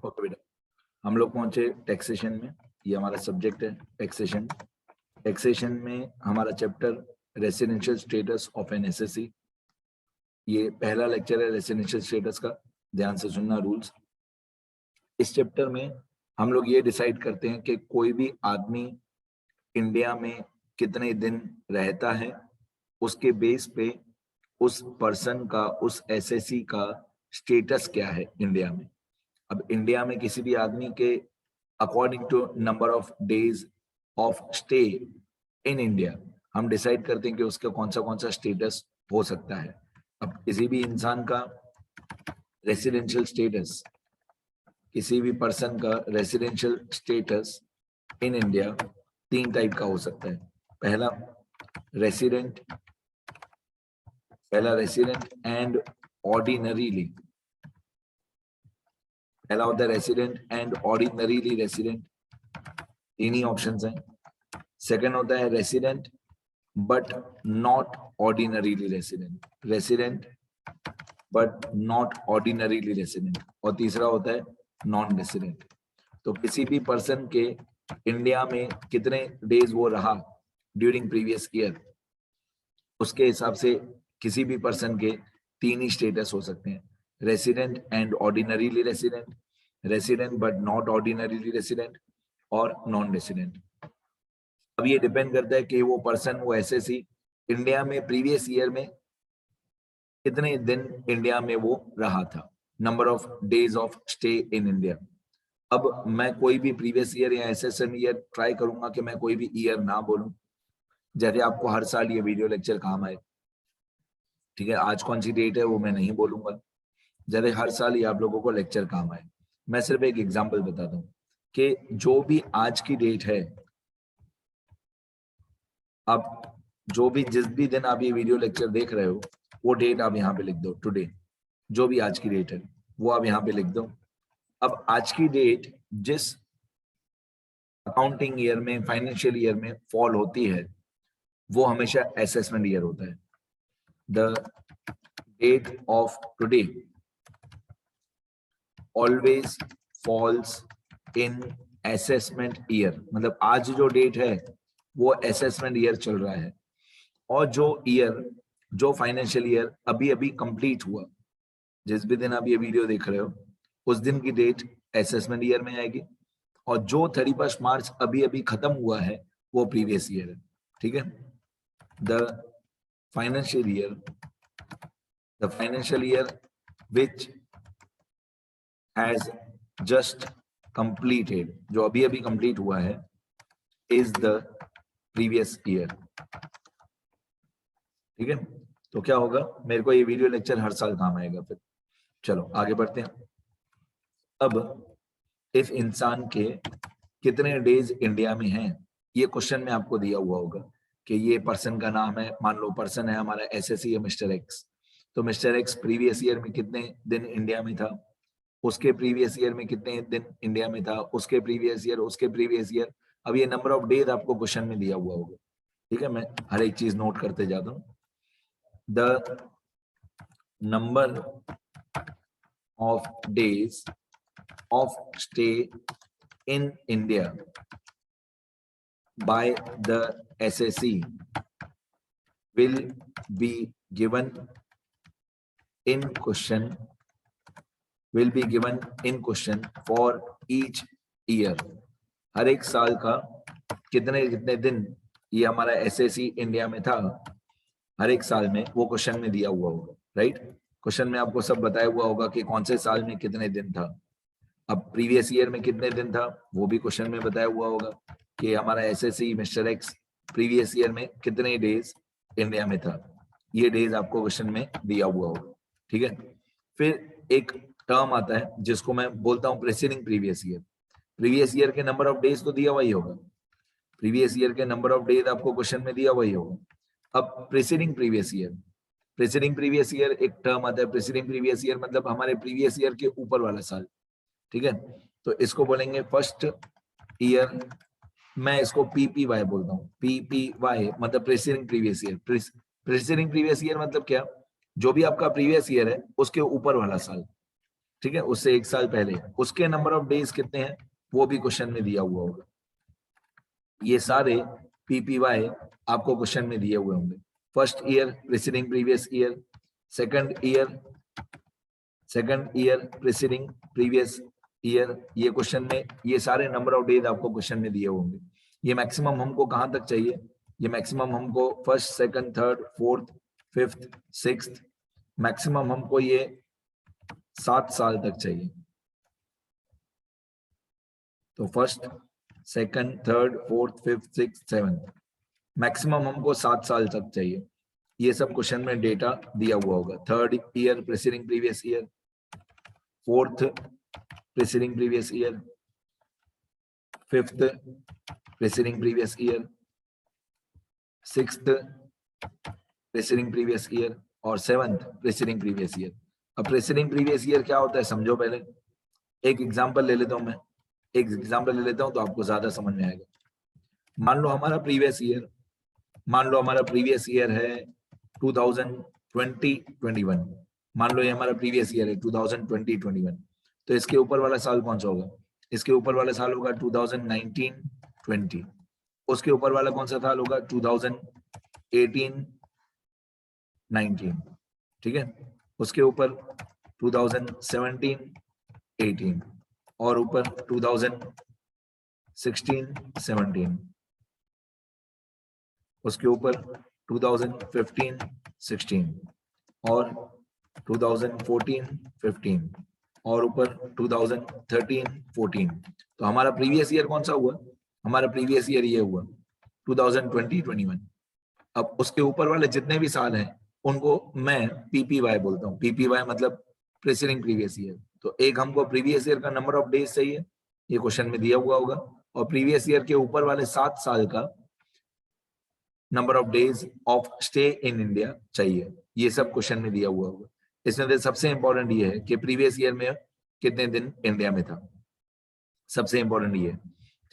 Okay बेटा, हम लोग पहुंचे टैक्सेशन में। ये हमारा सब्जेक्ट है टैक्सेशन। टैक्सेशन में हमारा chapter residential status of an assessee. ये पहला लेक्चर है रेसिडेंशियल स्टेटस का, ध्यान से सुनना रूल्स। इस चैप्टर में हम लोग ये डिसाइड करते हैं कि कोई भी आदमी इंडिया में कितने दिन रहता है, उसके बेस पे उस पर्सन का, उस एसएससी का स्टेटस क्या है इंडिया में। अब इंडिया में किसी भी आदमी के according to number of days of stay in India हम डिसाइड करते हैं कि उसका कौन सा स्टेटस हो सकता है। अब किसी भी इंसान का रेसिडेंशियल स्टेटस, किसी भी पर्सन का residential status in India 3 type का हो सकता है। पहला रेसिडेंट एंड ऑर्डिनरीली। पहला होता है resident and ordinarily resident, 3 he options हैं। सेकंड होता है resident but not ordinarily resident, resident but not ordinarily resident. और तीसरा होता है नॉन रेसिडेंट। तो किसी भी पर्सन के इंडिया में कितने डेज वो रहा ड्यूरिंग प्रीवियस ईयर, उसके हिसाब से किसी भी पर्सन के 3 ही स्टेटस हो सकते हैं, resident and ordinarily resident, resident but not ordinarily resident और नॉन रेसिडेंट। अब ये डिपेंड करता है कि वो पर्सन, वो एसएससी इंडिया में प्रीवियस ईयर में कितने दिन इंडिया में वो रहा था, number of days of stay in India. अब मैं कोई भी प्रीवियस ईयर या एसएसएम ईयर ट्राई करूंगा कि मैं कोई भी ईयर ना बोलूं, जैसे आपको हर साल ये वीडियो लेक्चर काम आए। ठीक है, आज कौन सी डेट है वो मैं नहीं बोलूंगा, जैसे हर साल ये आप लोगों को लेक्चर काम आए। मैं सिर्फ एक एग्जांपल बताता हूँ कि जो भी आज की डेट है, आप जो भी जिस भी दिन आप ये वीडियो लेक्चर देख रहे हो वो डेट आप यहाँ पे लिख दो, टुडे। जो भी आज की डेट है वो आप यहाँ पे लिख दो। अब आज की डेट जिस अकाउंटिंग ईयर में, फाइनेंशियल ईयर में फॉल होती है वो हमेशा असेसमेंट ईयर होता है। The date of today always falls in assessment year, मतलब आज जो डेट है वो असेसमेंट ईयर चल रहा है। और जो ईयर, जो फाइनेंशियल ईयर अभी अभी कंप्लीट हुआ, जिस भी दिन आप ये वीडियो देख रहे हो उस दिन की डेट असेसमेंट ईयर में आएगी। और जो 31 मार्च अभी अभी खत्म हुआ है वो प्रीवियस ईयर है। ठीक है, the financial year which has just completed, जो अभी अभी कंप्लीट हुआ है, इज द प्रीवियस ईयर। ठीक है, तो क्या होगा, मेरे को ये वीडियो लेक्चर हर साल काम आएगा फिर। चलो आगे बढ़ते हैं। अब इस इंसान के कितने डेज इंडिया में हैं, ये क्वेश्चन में आपको दिया हुआ होगा कि ये पर्सन का नाम है, मान लो पर्सन है हमारा एसएससी है मिस्टर एक्स, तो मिस्टर एक्स प्रीवियस ईयर में कितने दिन इंडिया में था, उसके प्रीवियस ईयर में कितने दिन इंडिया में था, उसके प्रीवियस ईयर, उसके प्रीवियस ईयर। अब ये नंबर ऑफ डेज आपको क्वेश्चन में दिया हुआ होगा। ठीक है, मैं हर एक चीज नोट करते जाता हूँ। The number of days of stay in India by the SSC will be given in question, for each year। हर एक साल का कितने कितने दिन ये हमारा एसएससी इंडिया में था, हर एक साल में वो क्वेश्चन में दिया हुआ होगा। राइट, क्वेश्चन में आपको सब बताया हुआ होगा कि कौन से साल में कितने दिन था। अब प्रीवियस ईयर में कितने दिन था वो भी क्वेश्चन में बताया हुआ होगा कि हमारा SSC mister x previous year में कितने डेज इंडिया में था, ये डेज आपको क्वेश्चन में दिया हुआ होगा। ठीक है, फिर एक टर्म आता है जिसको मैं बोलता हूँ preceding previous year. Previous year के नंबर ऑफ डेज तो दिया हुआ ही होगा, प्रीवियस ईयर के नंबर ऑफ डेज आपको क्वेश्चन में दिया हुआ ही होगा। अब प्रीसीडिंग प्रीवियस ईयर एक टर्म आता है। प्रीसीडिंग प्रीवियस ईयर मतलब हमारे प्रीवियस ईयर के ऊपर वाला साल। ठीक है, तो इसको बोलेंगे फर्स्ट ईयर, मैं इसको पीपीवाई बोलता हूँ। पीपीवाई मतलब preceding previous year. Preceding previous year मतलब क्या, जो भी आपका प्रीवियस ईयर है उसके ऊपर वाला साल। ठीक है, उससे 1 साल पहले, उसके नंबर ऑफ डेज कितने हैं वो भी क्वेश्चन में दिया हुआ होगा। ये सारे पीपीवाई आपको क्वेश्चन में दिए हुए होंगे। First year preceding previous year, second year preceding previous year, ये क्वेश्चन में ये सारे नंबर ऑफ डेज आपको क्वेश्चन में दिए होंगे। ये मैक्सिमम हमको कहां तक चाहिए, ये मैक्सिमम हमको first, second, third, fourth, fifth, sixth, maximum हमको ये 7 साल तक चाहिए। तो first, second, third, fourth, fifth, sixth, seventh, maximum हमको 7 साल तक चाहिए। ये सब क्वेश्चन में डेटा दिया हुआ होगा। Third year preceding previous year, fourth preceding previous year, fifth preceding previous year, sixth preceding previous year और सेवंथ प्रीसीडिंग प्रीवियस ईयर। अब प्रीसीडिंग प्रीवियस ईयर क्या होता है समझो पहले। एक एग्जांपल ले लेता हूं मैं, एक एग्जांपल ले लेता हूं तो आपको ज्यादा समझ में आएगा। मान लो हमारा प्रीवियस ईयर है 2020-21। मान लो ये हमारा प्रीवियस ईयर है 2020-21। तो इसके ऊपर वाला साल कौन सा होगा, इसके ऊपर वाला साल होगा 2019-20। उसके ऊपर वाला कौन सा साल होगा 2018-19, ठीक है। उसके ऊपर 2017-18 और ऊपर 2016-17, उसके ऊपर 2015-16 और 2014-15 और ऊपर 2013-14। तो हमारा प्रीवियस ईयर कौन सा हुआ, हमारा प्रीवियस ईयर ये हुआ 2020-21। अब उसके ऊपर वाले जितने भी साल हैं उनको मैं पीपीवाई बोलता हूँ। पीपीवाई मतलब प्रीसीडिंग प्रीवियस ईयर। तो एक हमको प्रीवियस ईयर का नंबर ऑफ डेज चाहिए, ये क्वेश्चन में दिया हुआ होगा, और प्रीवियस ईयर के ऊपर वाले 7 साल का number of days of stay in India चाहिए, ये सब क्वेश्चन में दिया हुआ होगा। इसमें सबसे इंपॉर्टेंट ये है कि प्रीवियस ईयर में कितने दिन इंडिया में था, सबसे इंपॉर्टेंट ये है,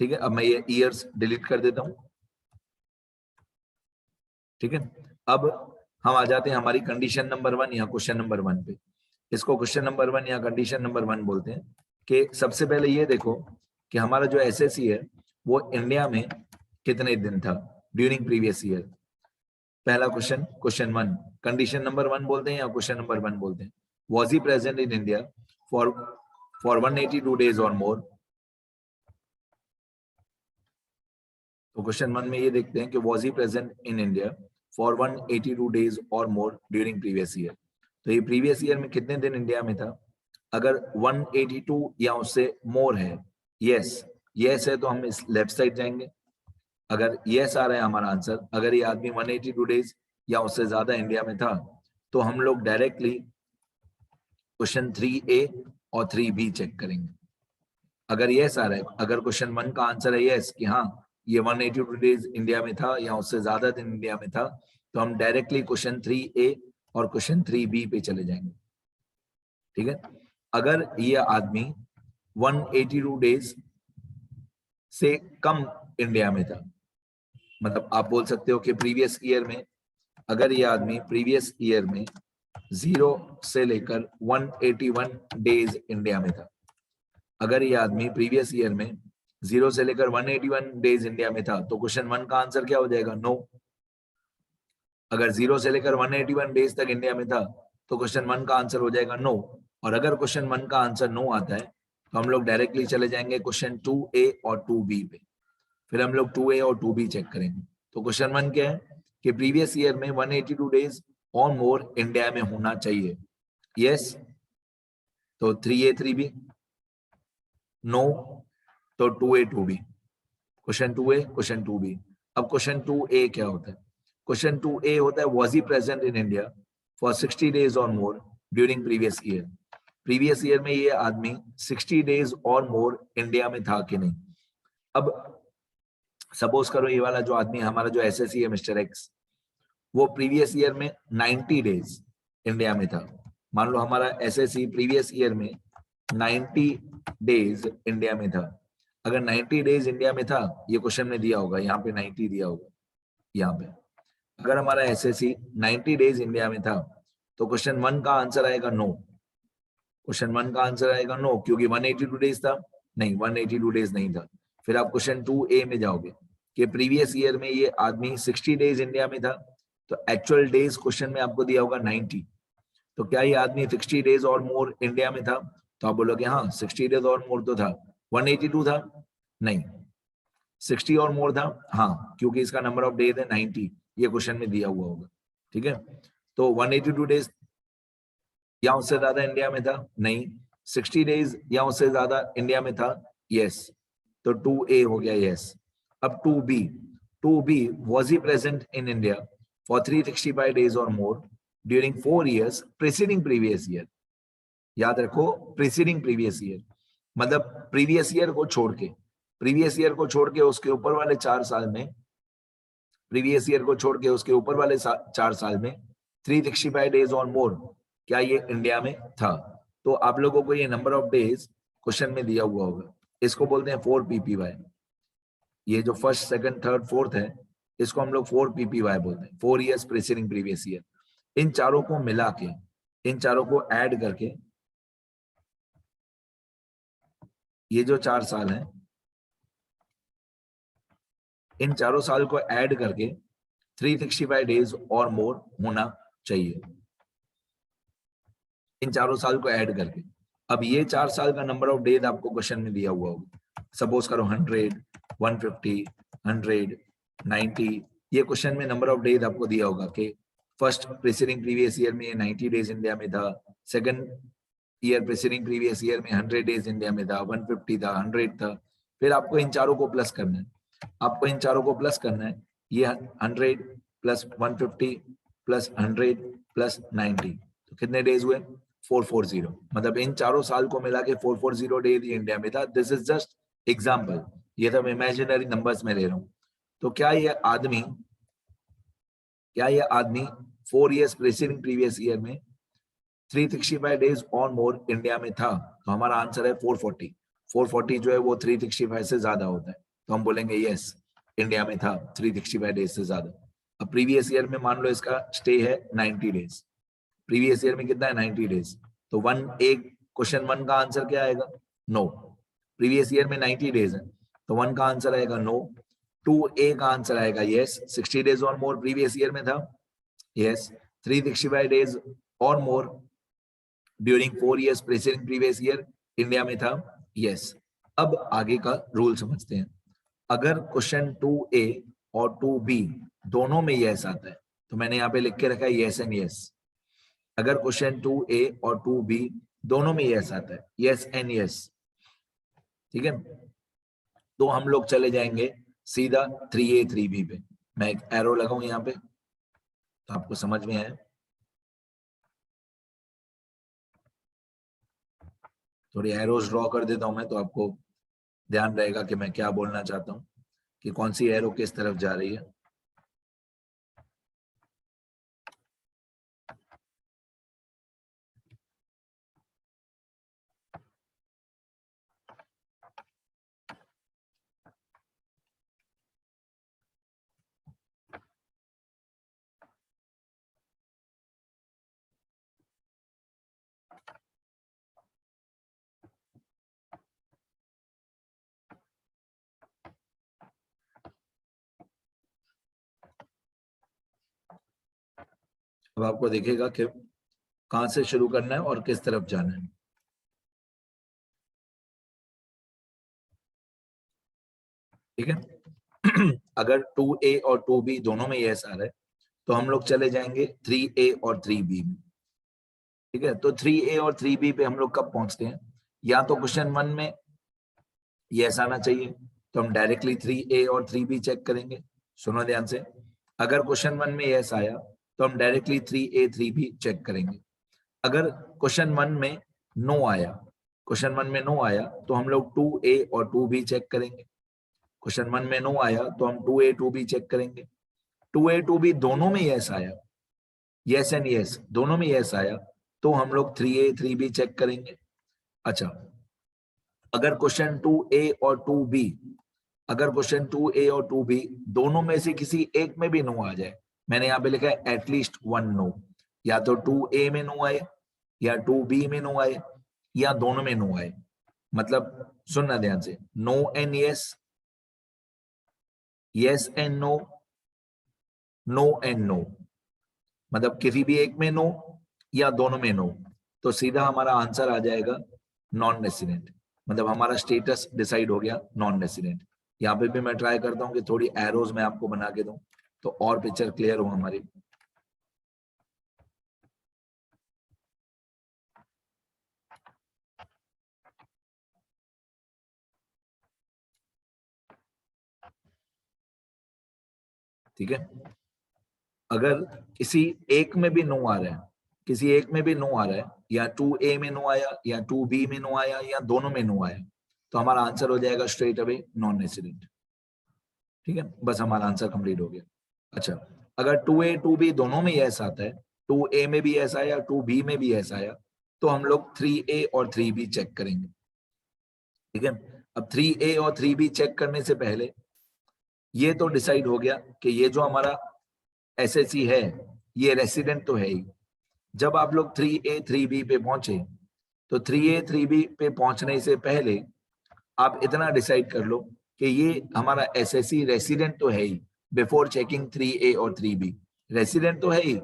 ठीक है। अब मैं ये ईयर्स डिलीट कर देता हूं, ठीक है। अब हम आ जाते हैं हमारी कंडीशन नंबर 1 या क्वेश्चन नंबर 1 पे। इसको क्वेश्चन नंबर 1 या कंडीशन नंबर 1 बोलते हैं। कि सबसे पहले ये देखो कि हमारा जो एसएससी है वो इंडिया में कितने दिन था ड्यूरिंग प्रीवियस ईयर। पहला क्वेश्चन, क्वेश्चन 1, कंडीशन नंबर 1 बोलते हैं या क्वेश्चन नंबर 1 बोलते हैं। Was he present in India for 182 days और मोर। तो क्वेश्चन 1 में ये देखते हैं कि was he present in India for 182 days और मोर ड्यूरिंग प्रीवियस ईयर। तो ये प्रीवियस ईयर में कितने दिन इंडिया में था। अगर 182 या उससे मोर है, यस है तो हम इस लेफ्ट साइड जाएंगे। अगर यस आ रहा है हमारा आंसर, अगर ये आदमी 182 डेज या उससे ज्यादा इंडिया में था, तो हम लोग डायरेक्टली क्वेश्चन 3A और 3B चेक करेंगे। अगर यस आ रहा है, अगर क्वेश्चन 1 का आंसर है यस कि हाँ ये 182 डेज इंडिया में था या उससे ज्यादा दिन इंडिया में था, तो हम डायरेक्टली क्वेश्चन 3A और क्वेश्चन 3B पे चले जाएंगे, ठीक है। अगर ये आदमी 182 डेज से कम इंडिया में था, मतलब आप बोल सकते हो कि प्रीवियस ईयर में, अगर ये आदमी प्रीवियस ईयर में 0 से लेकर 181 डेज इंडिया में था, अगर ये आदमी प्रीवियस ईयर में 0 से लेकर 181 डेज इंडिया में था, तो क्वेश्चन 1 का आंसर क्या हो जाएगा, नो। अगर 0 से लेकर 181 डेज तक इंडिया में था, तो क्वेश्चन 1 का आंसर हो जाएगा नो। और अगर क्वेश्चन 1 का आंसर नो आता है, तो हम लोग डायरेक्टली चले जाएंगे क्वेश्चन 2A और 2B पे। फिर हम लोग 2A और 2B चेक करेंगे। तो क्वेश्चन 1 क्या है कि प्रीवियस ईयर में 182 डेज और मोर इंडिया में होना चाहिए, यस तो 3A 3B, नो तो 2A 2B। Question 2A, question 2B। अब क्वेश्चन 2A क्या होता है, क्वेश्चन 2A होता है was he present in India for 60 days और more during previous year. Previous year में ये आदमी 60 डेज और मोर इंडिया में था कि नहीं। अब सपोज करो ये वाला जो आदमी हमारा जो एसएससी है मिस्टर एक्स, वो प्रीवियस ईयर में 90 डेज इंडिया में था। मान लो हमारा एसएससी प्रीवियस ईयर में 90 डेज इंडिया में था। अगर 90 डेज इंडिया में था, ये क्वेश्चन में दिया होगा, यहाँ पे 90 दिया होगा, यहाँ पे अगर हमारा एसएससी 90 डेज इंडिया में था, तो क्वेश्चन 1 का आंसर आएगा नो। क्वेश्चन 1 का आंसर आएगा नो, क्योंकि 182 डेज था, नहीं 182 डेज नहीं था। फिर आप क्वेश्चन 2A में जाओगे कि प्रीवियस ईयर में ये आदमी 60 डेज इंडिया में था, तो एक्चुअल डेज क्वेश्चन में आपको दिया होगा 90, तो क्या ये आदमी 60 डेज और मोर इंडिया में था? तो आप बोलोगे हाँ 60 डेज और मोर तो था। 182 था? नहीं। 60 और मोर था? हाँ, क्योंकि इसका नंबर ऑफ डेज है 90, ये क्वेश्चन में दिया हुआ होगा। ठीक है, तो 182 डेज या उससे ज्यादा इंडिया में था? नहीं। 60 डेज या उससे ज्यादा इंडिया में था? यस। तो 2A हो गया यस। अब 2B, 2B was he present in India for 365 days or more during 4 years preceding previous year? याद रखो preceding previous year मतलब प्रीवियस ईयर को छोड़ के, प्रीवियस ईयर को छोड़ के उसके ऊपर वाले 4 साल में, प्रीवियस ईयर को छोड़ के उसके ऊपर वाले 4 साल में 365 डेज और मोर क्या ये इंडिया में था? तो आप लोगों को ये नंबर ऑफ डेज क्वेश्चन में दिया हुआ होगा, इसको बोलते हैं 4 PPY। ये जो फर्स्ट, सेकंड, थर्ड, फोर्थ है, इसको हम लोग 4 PPY बोलते हैं, 4 इयर्स प्रीसीडिंग प्रीवियस ईयर। इन चारों को मिला के, इन चारों को ऐड करके, ये जो 4 साल हैं, इन चारों साल को ऐड करके 365 डेज और मोर होना चाहिए, इन चारों साल को ऐड करके। अब ये 4 साल का नंबर ऑफ डेज आपको क्वेश्चन में दिया हुआ होगा, सपोज करो 100, 150, 100, 90, ये क्वेश्चन में नंबर ऑफ डेज आपको दिया होगा कि फर्स्ट प्रीसीडिंग प्रीवियस ईयर में 90 डेज इंडिया में था, second year preceding previous year में 100 डेज इंडिया में था, 150 था, 100 था। फिर आपको इन चारों को प्लस करना है, आपको इन चारों को प्लस करना है, ये 100 प्लस 150 प्लस 100 प्लस 90, तो कितने डेज हुए? 440। मतलब इन चारों साल को मिला के 440 डेज इंडिया में था। दिस इज जस्ट एग्जाम्पल, ये तो मैं इमेजिनरी नंबर्स में ले रहा हूँ। तो क्या ये आदमी 4 इयर्स प्रीसीडिंग प्रीवियस ईयर में 365 डेज और मोर इंडिया में था? तो हमारा आंसर है 440। 440 जो है वो 365 से ज्यादा होता है, तो हम बोलेंगे यस, इंडिया में था 365 डेज से ज्यादा। अब प्रीवियस ईयर में मान लो इसका स्टे है 90 डेज, प्रीवियस ईयर में कितना है? 90 डेज। तो क्वेश्चन 1 का आंसर क्या आएगा? नो। प्रीवियस ईयर में 90 डेज है, तो 1 का आंसर आएगा नो। 2A का आंसर आएगा यस, 60 डेज और मोर प्रीवियस ईयर में था, यस। 365 डेज और more during 4 years preceding previous year India में था, यस। अब आगे का रूल समझते हैं। अगर क्वेश्चन 2A और 2B दोनों में यस आता है, तो मैंने यहाँ पे लिख के रखा है यस एंड यस। अगर क्वेश्चन 2A और 2B दोनों में यस आता है, यस एंड यस, ठीक है, तो हम लोग चले जाएंगे सीधा 3A 3B पे। मैं एक एरो लगाऊं यहाँ पे तो आपको समझ में आए। थोड़ी एरोज ड्रॉ कर देता हूं मैं, तो आपको ध्यान रहेगा कि मैं क्या बोलना चाहता हूं, कि कौन सी एरो किस तरफ जा रही है। अब आपको दिखेगा कि कहां से शुरू करना है और किस तरफ जाना है। ठीक है अगर 2A और 2B दोनों में यस आ रहा है, तो हम लोग चले जाएंगे 3A और 3B में। ठीक है, तो 3A और 3B पे हम लोग कब पहुंचते हैं? या तो क्वेश्चन 1 में यस आना चाहिए, तो हम डायरेक्टली 3A और 3B चेक करेंगे। सुनो ध्यान से, अगर क्वेश्चन 1 में यस आया तो हम डायरेक्टली 3A 3B चेक करेंगे। अगर क्वेश्चन 1 में नो आया, क्वेश्चन 1 में नो आया, तो हम लोग 2A और 2B चेक करेंगे। क्वेश्चन 1 में नो आया तो हम 2A 2B चेक करेंगे। 2A 2B दोनों में यस आया, यस एंड यस दोनों में यस आया, तो हम लोग 3A 3B चेक करेंगे। अच्छा, अगर क्वेश्चन 2A और 2B, अगर क्वेश्चन 2A और 2B दोनों में से किसी एक में भी नो आ जाए, मैंने यहाँ पे लिखा है एटलीस्ट 1 नो, या तो 2A में नो आए या 2B में नो आए या दोनों में नो आए, मतलब सुनना ध्यान से, no and yes, yes and no, no and no, मतलब किसी भी एक में नो या दोनों में नो, तो सीधा हमारा आंसर आ जाएगा नॉन रेसिडेंट, मतलब हमारा स्टेटस डिसाइड हो गया नॉन रेसिडेंट। यहाँ पे भी मैं ट्राई करता हूँ कि थोड़ी एरोज मैं आपको बना के दूं तो और पिक्चर क्लियर हो हमारी। ठीक है, अगर किसी एक में भी नो आ रहा है, किसी एक में भी नो आ रहा है, या 2A में नो आया या 2B में नो आया या दोनों में नो आया, तो हमारा आंसर हो जाएगा स्ट्रेट अवे नॉन रेसिडेंट। ठीक है, बस हमारा आंसर कंप्लीट हो गया। अच्छा, अगर 2A 2B दोनों में यस आता है, 2A में भी यस आया 2B में भी यस आया, तो हम लोग 3A और 3B चेक करेंगे। ठीक है, अब 3A और 3B चेक करने से पहले ये तो डिसाइड हो गया कि ये जो हमारा एसएससी है ये रेसिडेंट तो है ही। जब आप लोग 3A 3B पे पहुंचे, तो 3A 3B पे पहुंचने से पहले आप इतना डिसाइड कर लो कि ये हमारा एसएससी रेसिडेंट तो है ही, बिफोर चेकिंग 3A और 3B। रेसिडेंट तो है ही,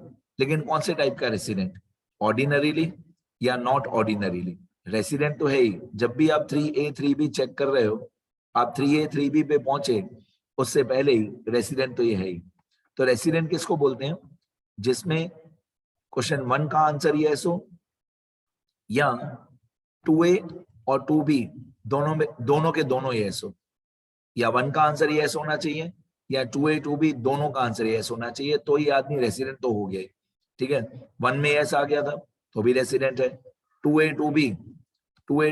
लेकिन कौन से टाइप का रेसिडेंट, ऑर्डिनरीली या नॉट ऑर्डिनरीली। रेसिडेंट तो है ही, जब भी आप 3A 3B चेक कर रहे हो, आप 3A 3B पे पहुंचे उससे पहले ही रेसिडेंट तो ये है ही। तो रेसिडेंट किसको बोलते हैं, जिसमें क्वेश्चन 1 का आंसर यस हो, या 2A और 2B दोनों में, दोनों के दोनों यस हो, या 1 का आंसर यस होना चाहिए या 2A 2B दोनों का आंसर यस होना चाहिए, तो ये आदमी रेसिडेंट तो हो गया। ठीक है, 1 में यस आ गया था तो भी रेसिडेंट है, 2A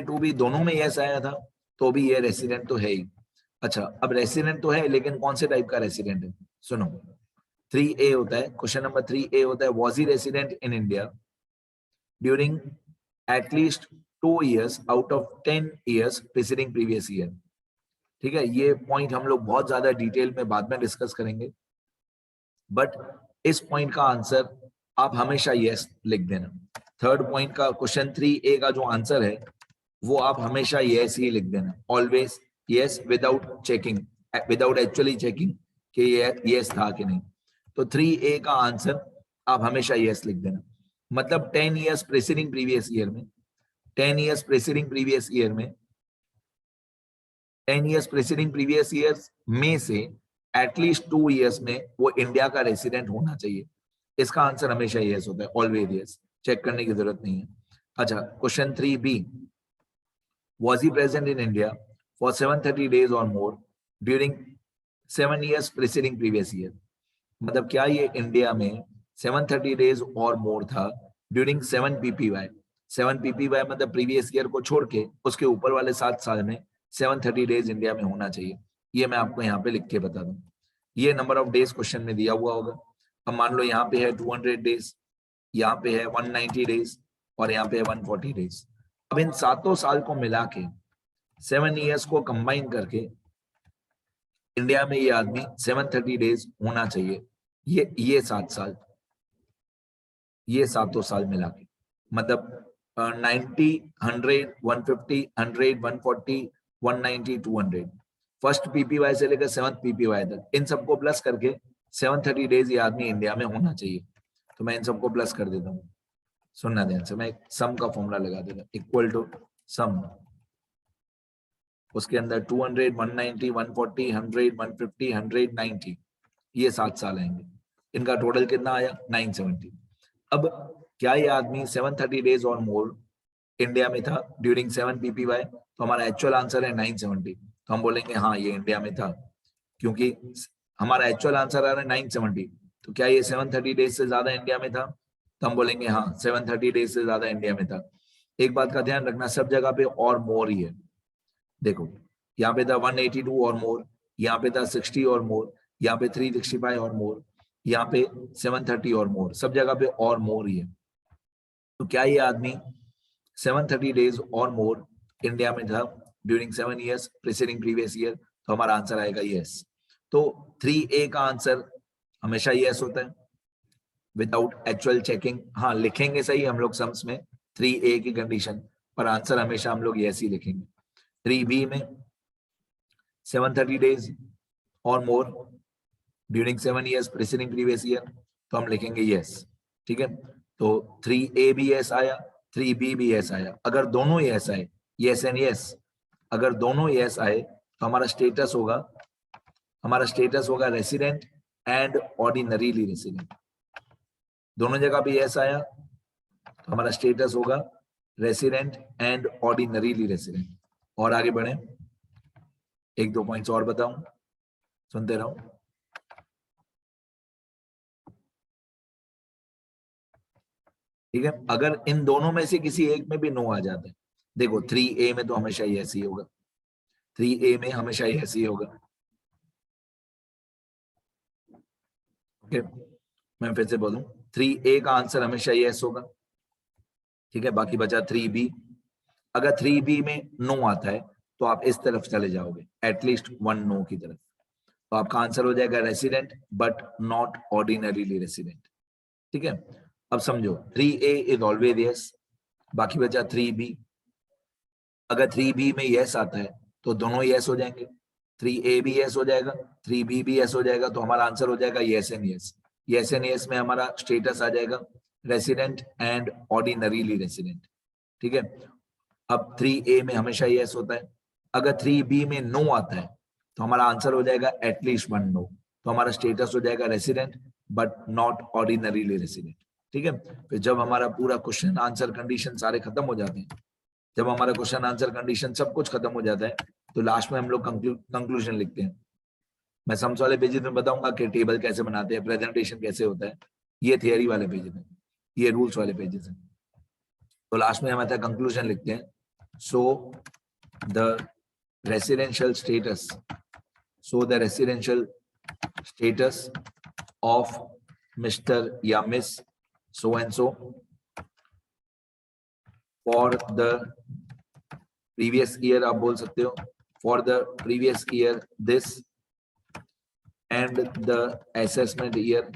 2B दोनों में यस आया था तो भी ये रेसिडेंट तो है ही। अच्छा, अब रेसिडेंट तो है लेकिन कौन से टाइप का रेसिडेंट है, सुनो। 3A होता है, क्वेश्चन नंबर 3A होता है, was he resident in India during at least 2 years out of 10 years preceding previous year। ठीक है, ये पॉइंट हम लोग बहुत ज्यादा डिटेल में बाद में डिस्कस करेंगे, बट इस पॉइंट का आंसर आप हमेशा यस लिख देना। थर्ड पॉइंट का क्वेश्चन 3A का जो आंसर है वो आप हमेशा यस ही लिख देना, always yes, without checking, without actually checking कि ये यस था कि नहीं। तो 3A का आंसर आप हमेशा यस लिख देना, मतलब 10 years प्रेसिडिंग प्रीवियस ईयर में, 10 years प्रेसिडिंग प्रीवियस ईयर में, 10 years प्रेसिडिंग प्रीवियस ईयर्स में से एटलीस्ट 2 years में वो इंडिया का रेसिडेंट होना चाहिए। इसका आंसर हमेशा यस होता है, ऑलवेज यस, चेक करने की जरूरत नहीं है। अच्छा, question 3B, was he present in India for 730 days or more during 7 years preceding previous year। मतलब क्या ये इंडिया में 730 डेज और मोर था ड्यूरिंग 7 PPY। 7 PPY मतलब प्रीवियस ईयर को छोड़ के उसके ऊपर वाले 7 साल में 730 डेज इंडिया में होना चाहिए। ये मैं आपको यहाँ पे लिख के बता दूं, ये नंबर ऑफ डेज क्वेश्चन में दिया हुआ होगा। अब मान लो यहाँ पे है 200 डेज, यहाँ पे है 190 डेज और यहाँ पे है 140 डेज। अब इन सातों साल को मिला के 7 ईयर्स को कंबाइन करके इंडिया में ये आदमी 730 डेज होना चाहिए। ये 7 साल, ये सातों साल मिला के, मतलब 90 100 150 100 140 190 200, फर्स्ट PPY से लेकर 7th PPY तक, इन सबको प्लस करके 730 डेज ये आदमी इंडिया में होना चाहिए। तो मैं इन सबको प्लस कर देता हूँ, सुनना ध्यान से, मैं एक सम का फॉर्मूला लगा देता हूँ, इक्वल टू सम, उसके अंदर 200 190 140 100 150 100 90, ये 7 साल आएंगे, इनका टोटल कितना आया 970। अब क्या ये आदमी 730 डेज और मोर इंडिया में था ड्यूरिंग 7 PPY, तो हमारा एक्चुअल आंसर है 970, तो हम बोलेंगे हाँ ये इंडिया में था, क्योंकि हमारा एक्चुअल आंसर आ रहा है 970, तो क्या ये 730 डेज से ज्यादा इंडिया में था, तो हम बोलेंगे हाँ 730 डेज से ज्यादा इंडिया में था। एक बात का ध्यान रखना, सब जगह पे और मोर ही है, देखो यहाँ पे था 182 और मोर, यहाँ पे था 60 और मोर, यहाँ पे 365 और मोर, यहाँ पे 730 और मोर, सब जगह पे और मोर ही है। तो क्या ये आदमी 730 डेज और मोर इंडिया में था during 7 years preceding previous year, तो हमारा आंसर आएगा यस। तो 3A का आंसर हमेशा यस होता है विदाउट एक्चुअल चेकिंग। हाँ लिखेंगे सही हम लोग सम्स में 3A की कंडीशन, पर आंसर हमेशा हम लोग यस ही लिखेंगे। 3B में 730 days और more during 7 years preceding previous year, तो हम लिखेंगे यस। ठीक है, तो 3A भी यस आया, 3B भी यस आया। अगर दोनों यस आए, यस एंड यस, अगर दोनों यस आए तो हमारा स्टेटस होगा रेसिडेंट एंड ऑर्डिनरीली रेसिडेंट। दोनों जगह भी यस आया तो हमारा स्टेटस होगा रेसिडेंट एंड ऑर्डिनरीली रेसिडेंट। और आगे बढ़े, एक दो पॉइंट्स और बताऊं, सुनते रहो। ठीक है, अगर इन दोनों में से किसी एक में भी नो आ जाता है, देखो 3A में तो हमेशा यस ही होगा, 3A में हमेशा यस ही होगा। ओके, मैं फिर से बोलूं, 3A का आंसर हमेशा यस होगा। ठीक है, बाकी बचा 3B। अगर 3B में नो आता है तो आप इस तरफ चले जाओगे, एटलीस्ट 1 नो की तरफ, तो आपका आंसर हो जाएगा resident but not ordinarily resident. ठीक है, अब समझो 3A इज ऑलवेज यस, बाकी बचा 3B। अगर 3B में यस आता है तो दोनों यस हो जाएंगे, 3A भी यस हो जाएगा, 3B भी यस हो जाएगा, तो हमारा आंसर हो जाएगा yes and yes. Yes and yes में हमारा स्टेटस आ जाएगा रेसिडेंट एंड ऑर्डिनरीली रेसिडेंट। ठीक है, अब 3A में हमेशा यस होता है। अगर 3B में नो आता है तो हमारा आंसर हो जाएगा एटलीस्ट 1 नो, तो हमारा स्टेटस हो जाएगा resident but not ordinarily resident. ठीक है, फिर जब हमारा पूरा क्वेश्चन आंसर कंडीशन सारे खत्म हो जाते हैं, जब हमारा क्वेश्चन आंसर कंडीशन सब कुछ खत्म हो जाता है, तो लास्ट में हम लोग कंक्लूजन लिखते हैं। मैं सम्स वाले पेजेस में बताऊंगा कि टेबल कैसे बनाते हैं, प्रेजेंटेशन कैसे होता है, ये थियरी वाले पेजेस हैं, ये रूल्स वाले पेजेस हैं। तो लास्ट में हम ऐसा कंक्लूजन लिखते हैं, so the residential status of mister या miss so and so for the previous year, आप बोल सकते हो for the previous year this and the assessment year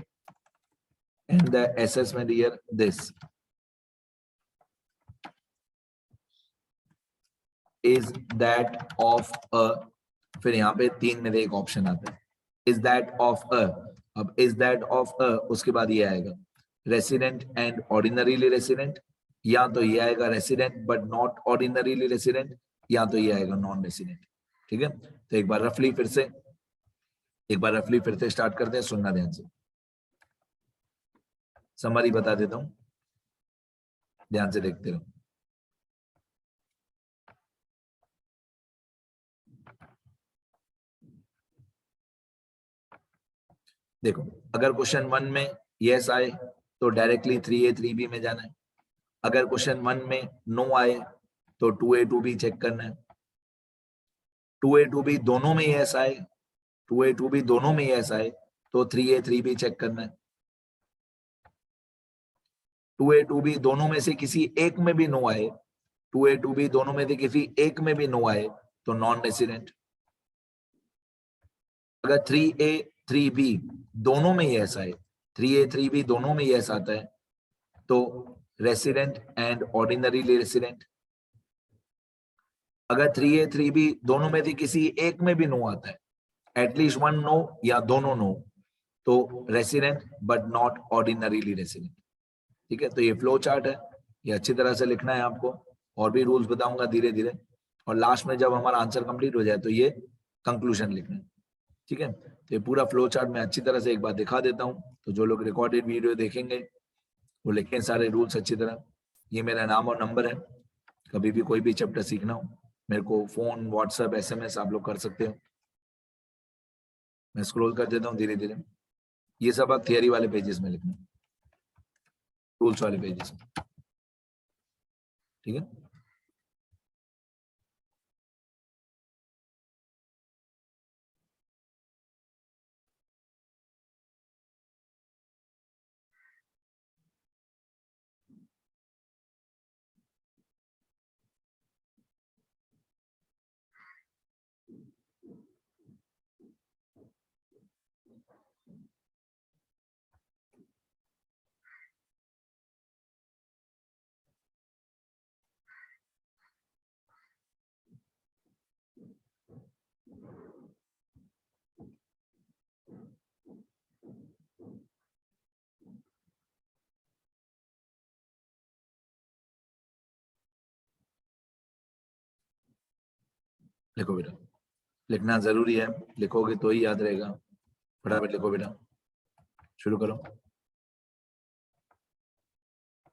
this is that of a, फिर यहाँ पे 3 में से एक ऑप्शन आता है is that of a। अब is that of a उसके बाद ये आएगा resident and ordinarily resident, या तो ये आएगा resident but not ordinarily resident, या तो ये आएगा non resident। ठीक है, तो एक बार रफली फिर से स्टार्ट करते हैं, सुनना ध्यान से, समरी बता देता हूं, ध्यान से देखते रहो। देखो, अगर क्वेश्चन 1 में यस आए तो डायरेक्टली 3A 3B में जाना है। अगर क्वेश्चन 1 में नो आए तो 2A 2B चेक करना है। 2A 2B दोनों में यस आए, 2A 2B दोनों में यस आए तो 3A 3B चेक करना है। 2A 2B दोनों में से किसी एक में भी नो आए, 2A 2B दोनों में से किसी एक में भी नो आए तो नॉन रेसिडेंट। अगर 3A 3B दोनों में यस आए, 3A 3B दोनों में यस आता है तो रेसिडेंट एंड ऑर्डिनरीली रेसिडेंट। अगर 3A 3B दोनों में से किसी एक में भी नो आता है, एटलीस्ट 1 नो या दोनों नो, तो resident but not ordinarily resident. ठीक है, तो ये फ्लो चार्ट है, ये अच्छी तरह से लिखना है आपको, और भी रूल्स बताऊंगा धीरे धीरे, और लास्ट में जब हमारा आंसर कंप्लीट हो जाए तो ये कंक्लूजन लिखना है। ठीक है, तो ये पूरा फ्लो चार्ट मैं अच्छी तरह से एक बार दिखा देता हूँ, तो जो लोग रिकॉर्डेड वीडियो देखेंगे वो लिखें सारे रूल्स अच्छी तरह। ये मेरा नाम और नंबर है, कभी भी कोई भी चैप्टर सीखना हो मेरे को फोन, व्हाट्सएप, SMS आप लोग कर सकते हो। मैं स्क्रॉल कर देता हूँ धीरे धीरे, ये सब आप थियरी वाले पेजेस में लिखना, रूल्स वाले पेजेस में। ठीक है, लिखो बेटा, लिखना जरूरी है, लिखोगे तो ही याद रहेगा। फटाफट लिखो बेटा, शुरू करो।